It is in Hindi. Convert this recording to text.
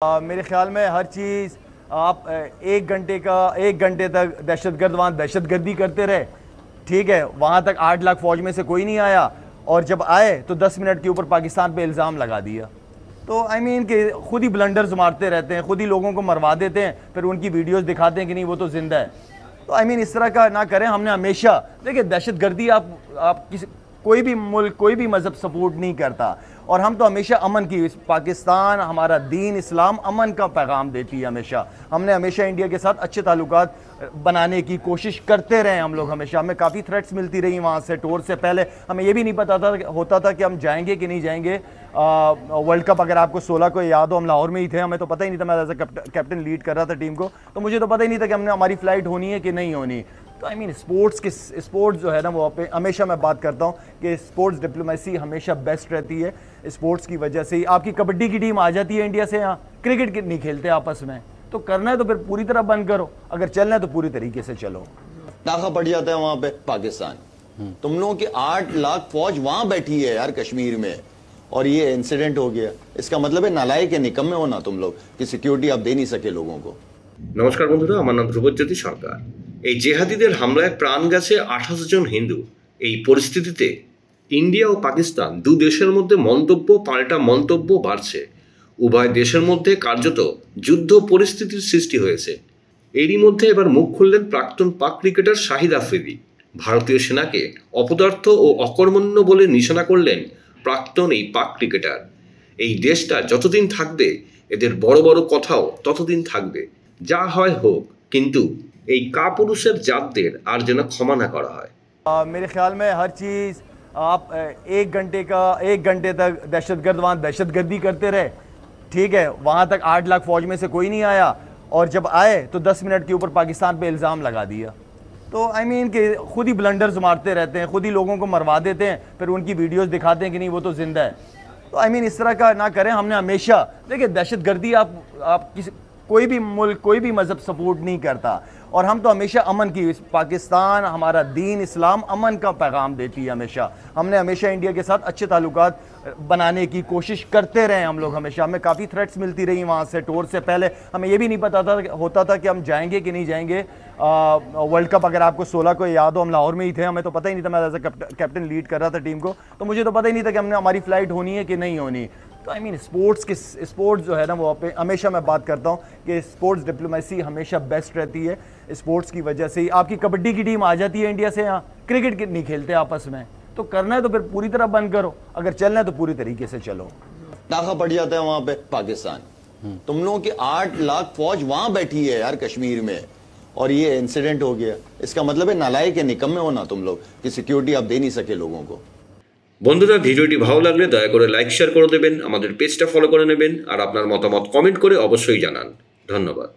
मेरे ख्याल में हर चीज़ आप एक घंटे तक दहशतगर्द वहाँ दहशतगर्दी करते रहे, ठीक है। वहाँ तक 8 लाख फौज में से कोई नहीं आया और जब आए तो 10 मिनट के ऊपर पाकिस्तान पे इल्ज़ाम लगा दिया। तो आई मीन कि खुद ही ब्लंडर्स मारते रहते हैं, खुद ही लोगों को मरवा देते हैं, फिर उनकी वीडियोस दिखाते हैं कि नहीं वो तो जिंदा है। तो आई मीन इस तरह का ना करें। हमने हमेशा देखिए दहशतगर्दी आप किसी कोई भी मुल्क कोई भी मज़हब सपोर्ट नहीं करता और हम तो हमेशा अमन की, पाकिस्तान हमारा दीन इस्लाम अमन का पैगाम देती है। हमेशा हमने हमेशा इंडिया के साथ अच्छे ताल्लुकात बनाने की कोशिश करते रहे। हम लोग हमेशा, हमें काफ़ी थ्रेट्स मिलती रही वहाँ से। टूर से पहले हमें ये भी नहीं पता होता था कि हम जाएंगे कि नहीं जाएंगे। वर्ल्ड कप अगर आपको 16 को याद हो, हम लाहौर में ही थे, हमें तो पता ही नहीं था। मैं एज ए कैप्टन लीड कर रहा था टीम को, तो मुझे तो पता ही नहीं था कि हमारी फ़्लाइट होनी है कि नहीं होनी। तो आई मीन स्पोर्ट्स जो है ना, वो हमेशा मैं बात करता हूँ कि स्पोर्ट्स डिप्लोमेसी हमेशा बेस्ट रहती है। स्पोर्ट्स की वजह से ही आपकी कबड्डी की टीम आ जाती है इंडिया से। यहाँ क्रिकेट नहीं खेलते आपस में, तो करना है तो फिर पूरी तरह बंद करो, अगर चलना है तो पूरी तरीके से चलो। नाका पड़ जाता है वहां पे पाकिस्तान। तुम लोगों की 8 लाख फौज वहां बैठी है यार कश्मीर में, और ये इंसिडेंट हो गया। इसका मतलब है नालायक के निकम्मे हो ना तुम लोग कि सिक्योरिटी आप दे नहीं सके लोगों को। नमस्कार बंधुरा, আমার নাম ধ্রুবজ্যোতি সরকার। এই জেহাদিদের হামলায় প্রাণ গেছে 28 জন হিন্দু। এই পরিস্থিতিতে ইন্ডিয়া ও পাকিস্তান দু দেশের মধ্যে মন্তব্য পাল্টা মন্তব্য বাড়ছে। উভয় দেশের মধ্যে কার্যত যুদ্ধ পরিস্থিতির সৃষ্টি হয়েছে। এরই মধ্যে এবার মুখ খুললেন প্রাক্তন পাক ক্রিকেটার শাহিদ আফ্রিদি। ভারতীয় সেনাকে অপদার্থ ও অকর্মণ্য বলে নিশানা করলেন প্রাক্তন এই পাক ক্রিকেটার। এই দেশটা যতদিন থাকবে এদের বড় বড় কথাও ততদিন থাকবে। যা হয় হোক, কিন্তু এই কাপুরুষের জাতদের আর যেন ক্ষমা না করা হয়। मेरे ख्याल में हर चीज़ आप एक घंटे तक दहशतगर्द वहाँ दहशतगर्दी करते रहे, ठीक है। वहाँ तक 8 लाख फौज में से कोई नहीं आया और जब आए तो 10 मिनट के ऊपर पाकिस्तान पे इल्ज़ाम लगा दिया। तो आई मीन कि खुद ही ब्लंडर्स मारते रहते हैं, खुद ही लोगों को मरवा देते हैं, फिर उनकी वीडियोस दिखाते हैं कि नहीं वो तो जिंदा है। तो आई मीन इस तरह का ना करें। हमने हमेशा देखिए दहशतगर्दी आप किसी कोई भी मुल्क कोई भी मज़हब सपोर्ट नहीं करता और हम तो हमेशा अमन की, पाकिस्तान हमारा दीन इस्लाम अमन का पैगाम देती है। हमेशा हमने हमेशा इंडिया के साथ अच्छे ताल्लुकात बनाने की कोशिश करते रहे। हम लोग हमेशा, हमें काफ़ी थ्रेट्स मिलती रही वहाँ से। टूर से पहले हमें ये भी नहीं पता होता था कि हम जाएंगे कि नहीं जाएंगे। वर्ल्ड कप अगर आपको 16 को याद हो, हम लाहौर में ही थे, हमें तो पता ही नहीं था। मैं एज ए कैप्टन लीड कर रहा था टीम को, तो मुझे तो पता ही नहीं था कि हमारी फ़्लाइट होनी है कि नहीं होनी। तो आई मीन स्पोर्ट्स जो है ना, वो हमेशा मैं बात करता हूँ कि स्पोर्ट्स डिप्लोमेसी हमेशा बेस्ट रहती है। स्पोर्ट्स की वजह से ही आपकी कबड्डी की टीम आ जाती है इंडिया से। यहाँ क्रिकेट नहीं खेलते आपस में, तो करना है तो फिर पूरी तरह बंद करो, अगर चलना है तो पूरी तरीके से चलो। नाका पड़ जाता है वहां पे पाकिस्तान। तुम लोगों की 8 लाख फौज वहां बैठी है यार कश्मीर में, और ये इंसिडेंट हो गया। इसका मतलब है नालायक के निकम्मे हो ना तुम लोग कि सिक्योरिटी आप दे नहीं सके लोगों को। বন্ধুরা, ভিডিওটি ভালো লাগলে দয়া করে লাইক শেয়ার করে দেবেন, আমাদের পেজটা ফলো করে নেবেন আর আপনার মতামত কমেন্ট করে অবশ্যই জানান। ধন্যবাদ।